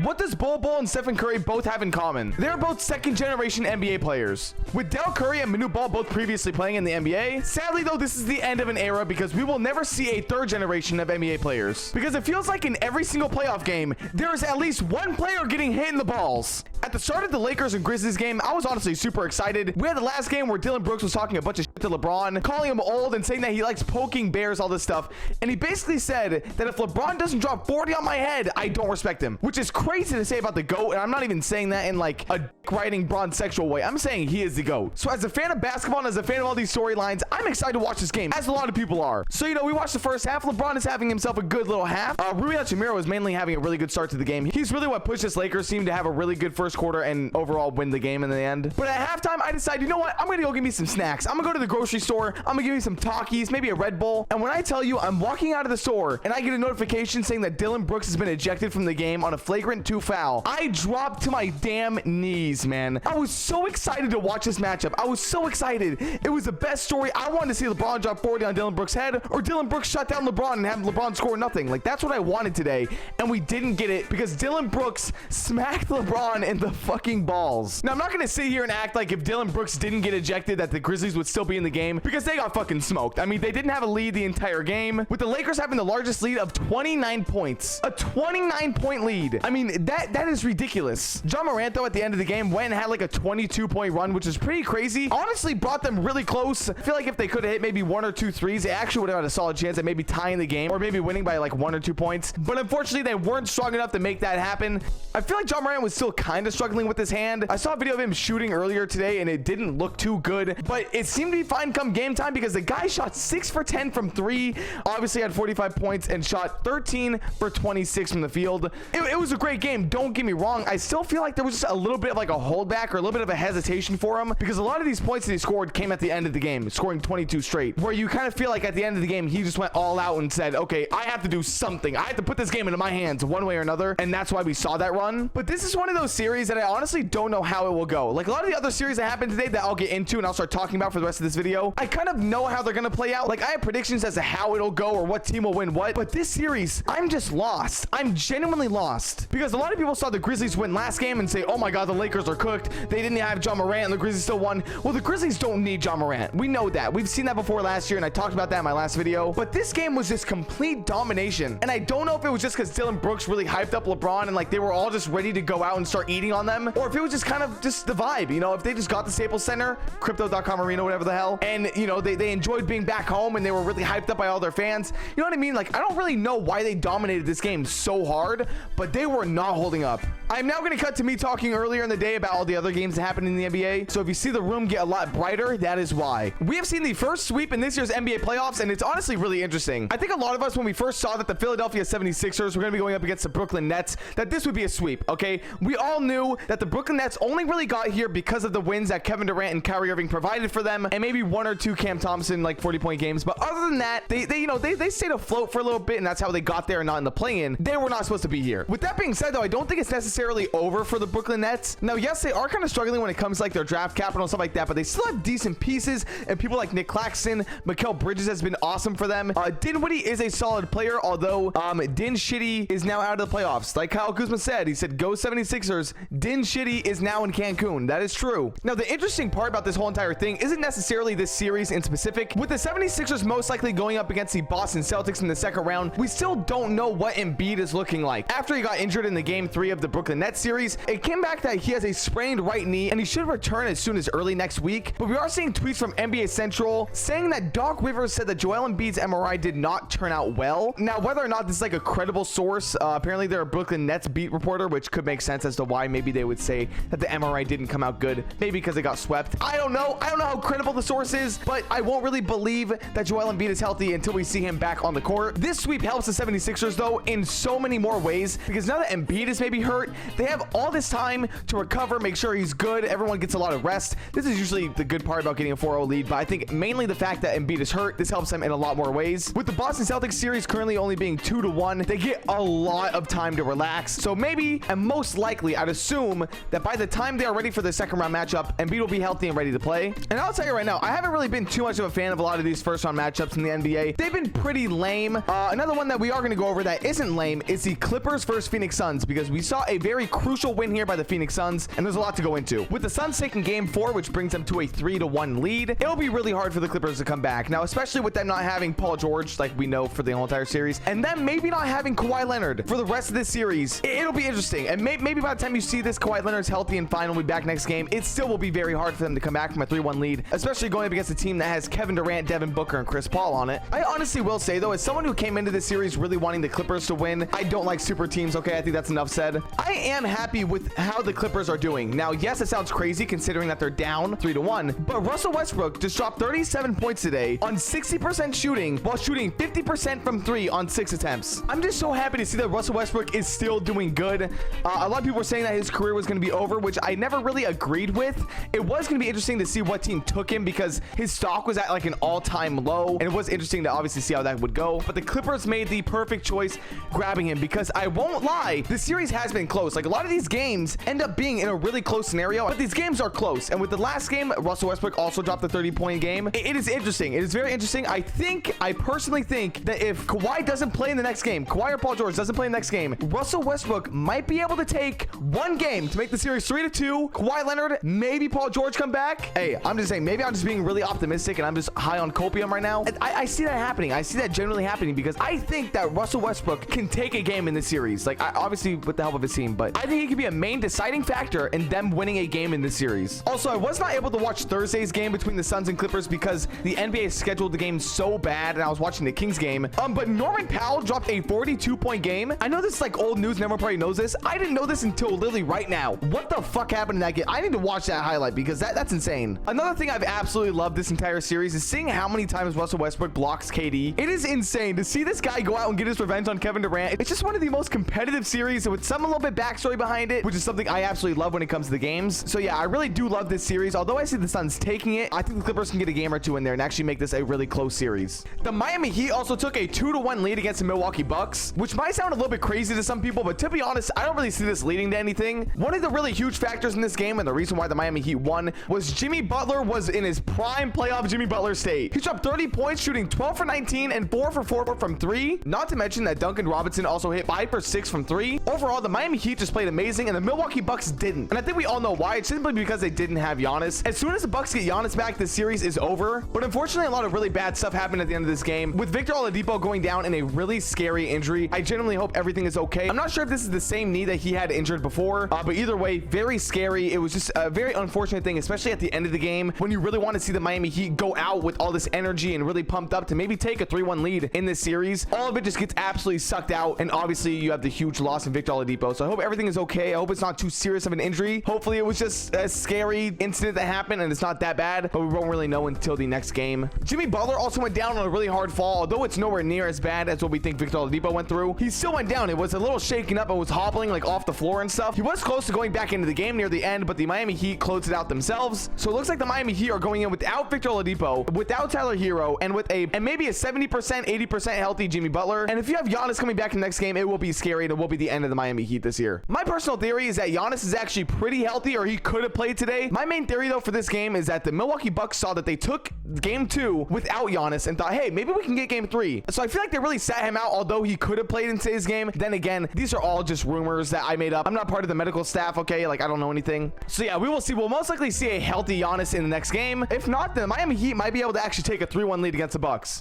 what does Bol Bol and Stephen Curry both have in common? They're both second-generation NBA players. With Del Curry and Manu Ball both previously playing in the NBA, sadly though, this is the end of an era because we will never see a third generation of NBA players. Because it feels like in every single playoff game, there is at least one player getting hit in the balls. At the start of the Lakers and Grizzlies game, I was honestly super excited. We had the last game where Dillon Brooks was talking a bunch of shit to LeBron, calling him old and saying that he likes poking bears, all this stuff. And he basically said that if LeBron doesn't drop 40 on my head, I don't respect him, which is crazy to say about the GOAT. And I'm not even saying that in like a dick-riding Bron sexual way. I'm saying he is the GOAT. So as a fan of basketball and as a fan of all these storylines, I'm excited to watch this game, as a lot of people are. So, we watched the first half. LeBron is having himself a good little half. Rui Hachimura is mainly having a really good start to the game. He's really what pushed this Lakers team to have a really good first quarter and overall win the game in the end. But at halftime, I decided, you know what? I'm going to go get me some snacks. I'm going to go to the grocery store. I'm going to give me some Takis, maybe a Red Bull. And when I tell you, I'm walking out of the store and I get a notification saying that Dillon Brooks has been ejected from the game on a flagrant 2 foul, I dropped to my damn knees, man. I was so excited to watch this matchup. I was so excited. It was the best story. I wanted to see LeBron drop 40 on Dillon Brooks' head, or Dillon Brooks shut down LeBron and have LeBron score nothing. Like, that's what I wanted today, and we didn't get it because Dillon Brooks smacked LeBron in the fucking balls. Now, I'm not gonna sit here and act like if Dillon Brooks didn't get ejected that the Grizzlies would still be in the game, because they got fucking smoked. I mean, they didn't have a lead the entire game, with the Lakers having the largest lead of 29 points. A 29-point lead. I mean, that is ridiculous. John Morant, though, at the end of the game went and had like a 22-point run, which is pretty crazy. Honestly, brought them really close. I feel like if they could have hit maybe 1 or 2 threes, they actually would have had a solid chance at maybe tying the game or maybe winning by like 1 or 2 points. But unfortunately, they weren't strong enough to make that happen. I feel like John Morant was still kind of struggling with his hand. I saw a video of him shooting earlier today and it didn't look too good, but it seemed to be fine come game time because the guy shot 6 for 10 from 3, obviously had 45 points and shot 13 for 26 from the field. It was a great game. Don't get me wrong. I still feel like there was just a little bit of like a holdback or a little bit of a hesitation for him because a lot of these points that he scored came at the end of the game, scoring 22 straight, where you kind of feel like at the end of the game, he just went all out and said, okay, I have to do something. I have to put this game into my hands one way or another. And that's why we saw that run. But this is one of those series that I honestly don't know how it will go. Like a lot of the other series that happened today that I'll get into and I'll start talking about for the rest of this video, I kind of know how they're going to play out. Like I have predictions as to how it'll go or what team will win what. But this series, I'm just lost. I'm genuinely lost because a lot of people saw the Grizzlies win last game and say, oh my God, the Lakers are cooked. They didn't have John Morant and the Grizzlies still won. Well, the Grizzlies don't need John Morant. We know that. We've seen that before last year and I talked about that in my last video. But this game was just complete domination. And I don't know if it was just because Dillon Brooks really hyped up LeBron and like they were all just ready to go out and start eating on them, or if it was just kind of just the vibe, if they just got the Staples Center, Crypto.com Arena, whatever the hell, and they enjoyed being back home and they were really hyped up by all their fans. You know what I mean? Like I don't really know why they dominated this game so hard, but they were not holding up. I'm now going to cut to me talking earlier in the day about all the other games that happened in the NBA. So if you see the room get a lot brighter, that is why. We have seen the first sweep in this year's NBA playoffs, and it's honestly really interesting. I think a lot of us, when we first saw that the Philadelphia 76ers were going to be going up against the Brooklyn Nets, that this would be a sweep, okay? We all knew that the Brooklyn Nets only really got here because of the wins that Kevin Durant and Kyrie Irving provided for them, and maybe 1 or 2 Cam Thompson, like 40-point games. But other than that, they stayed afloat for a little bit, and that's how they got there and not in the play-in. They were not supposed to be here. With that being said, though, I don't think it's necessarily over for the Brooklyn Nets. Now, yes, they are kind of struggling when it comes to like their draft capital and stuff like that, but they still have decent pieces, and people like Nick Claxton, Mikal Bridges has been awesome for them. Dinwiddie is a solid player, although Din Shitty is now out of the playoffs. Like Kyle Kuzma said, he said, go 76ers. Din Shitty is now in Cancun. That is true. Now, the interesting part about this whole entire thing isn't necessarily this series in specific. With the 76ers most likely going up against the Boston Celtics in the second round, we still don't know what Embiid is looking like. After he got injured in the game 3 of the Brooklyn Nets series, it came back that he has a sprained right knee and he should return as soon as early next week. But we are seeing tweets from NBA Central saying that Doc Rivers said that Joel Embiid's MRI did not turn out well. Now, whether or not this is like a credible source, apparently they're a Brooklyn Nets beat reporter, which could make sense as to why maybe they would say that the MRI didn't come out good. Maybe because they got swept. I don't know. I don't know how credible the source is, but I won't really believe that Joel Embiid is healthy until we see him back on the court. This sweep helps the 76ers though in so many more ways, because now that Embiid is maybe hurt, they have all this time to recover, make sure he's good. Everyone gets a lot of rest. This is usually the good part about getting a 4-0 lead, but I think mainly the fact that Embiid is hurt, this helps them in a lot more ways. With the Boston Celtics series currently only being 2-1, they get a lot of time to relax. So maybe, and most likely, I'd assume that by the time they are ready for the second round matchup, Embiid will be healthy and ready to play. And I'll tell you right now, I haven't really been too much of a fan of a lot of these first round matchups in the NBA. They've been pretty lame. Another one that we are going to go over that isn't lame is the Clippers versus Phoenix Suns, because we saw a very crucial win here by the Phoenix Suns, and there's a lot to go into. With the Suns taking game 4, which brings them to a 3-1 lead, it'll be really hard for the Clippers to come back. Now, especially with them not having Paul George, like we know for the whole entire series, and them maybe not having Kawhi Leonard for the rest of this series, it'll be interesting. And maybe by the time you see this, Kawhi Leonard's healthy and fine, will be back next game. It still will be very hard for them to come back from a 3-1 lead, especially going up against a team that has Kevin Durant, Devin Booker, and Chris Paul on it. I honestly will say, though, as someone who came into this series really wanting the Clippers to win, I don't like super teams. Okay, I think that's enough said. I am happy with how the Clippers are doing. Now, yes, it sounds crazy considering that they're down 3-1, but Russell Westbrook just dropped 37 points today on 60% shooting while shooting 50% from 3 on 6 attempts. I'm just so happy to see that Russell Westbrook is still doing good. A lot of people were saying that his career was going to be over, which I never really agreed with. It was going to be interesting to see what team took him because his stock was at like an all-time low, and it was interesting to obviously see how that would go. But the Clippers made the perfect choice grabbing him because I won't lie, the series has been close. Like a lot of these games end up being in a really close scenario, but these games are close. And with the last game, Russell Westbrook also dropped the 30-point game. It is interesting. It is very interesting. I personally think that if Kawhi doesn't play in the next game, Kawhi or Paul George doesn't play in the next game, Russell Westbrook might be able to take one game to make the series 3-2. Kawhi Leonard, maybe Paul George come back. Hey, I'm just saying, maybe I'm just being really optimistic and I'm just high on copium right now. I see that happening. I see that generally happening because I think that Russell Westbrook can take a game in this series. Like, obviously with the help of his team, but I think he could be a main deciding factor in them winning a game in this series. Also, I was not able to watch Thursday's game between the Suns and Clippers because the NBA scheduled the game so bad and I was watching the Kings game. But Norman Powell dropped a 42-point game. I know this is like old news and everyone probably knows this. I didn't know this until literally right now. What the fuck happened in that game? I need to watch that highlight because that's insane. Another thing I've absolutely loved this entire series is seeing how many times Russell Westbrook blocks KD. It is insane to see this guy go out and get his revenge on Kevin Durant. It's just one of the most competitive series with some a little bit backstory behind it, which is something I absolutely love when it comes to the games. So yeah, I really do love this series. Although I see the Suns taking it, I think the Clippers can get a game or two in there and actually make this a really close series. The Miami Heat also took a 2-1 lead against the Milwaukee Bucks, which might sound a little bit crazy to some people, but to be honest, I don't really see this leading to anything. One of the really huge factors in this game and the reason why the Miami Heat won was Jimmy Butler was in his prime playoff Jimmy Butler state. He dropped 30 points, shooting 12 for 19 and 4 for 4 from 3. Not to mention that Duncan Robinson also hit 5 for 6 from 3. Overall, the Miami Heat just played amazing and the Milwaukee Bucks didn't. And I think we all know why. It's simply because they didn't have Giannis. As soon as the Bucks get Giannis back, the series is over. But unfortunately, a lot of really bad stuff happened at the end of this game. With Victor Oladipo going down in a really scary injury, I genuinely hope everything is okay. I'm not sure if this is the same knee that he had injured before, but either way, very scary. It was just a very unfortunate thing, especially at the end of the game when you really want to see the Miami Heat go out with all this energy and really pumped up to maybe take a 3-1 lead in this series. All of it just gets absolutely sucked out, and obviously you have the huge loss in Victor Oladipo. So I hope everything is okay. I hope it's not too serious of an injury. Hopefully it was just a scary incident that happened and it's not that bad, but we won't really know until the next game. Jimmy Butler also went down on a really hard fall. Although it's nowhere near as bad as what we think Victor Oladipo went through, he still went down. It was a little shaken up and was hobbling like off the floor and stuff. He was close to going back into the game near the end, but the Miami Heat closed it out themselves. So it looks like the Miami Heat are going in without Victor Oladipo, without Tyler Hero, and with maybe a 70%, 80% healthy Jimmy Butler. And if you have Giannis coming back in the next game, it will be scary and it will be the end of the Miami Heat this year. My personal theory is that Giannis is actually pretty healthy, or he could have played today. My main theory though for this game is that the Milwaukee Bucks saw that they took game 2 without Giannis and thought, hey, maybe we can get game 3. So I feel like they really sat him out, although he could have played in today's game. Then again, these are all just rumors that I made up. I'm not part of the medical staff, okay? Like, I don't know anything. So yeah, we will see. We'll most likely see a healthy Giannis in the next game. If not, the Miami Heat might be able to actually take a 3-1 lead against the Bucks.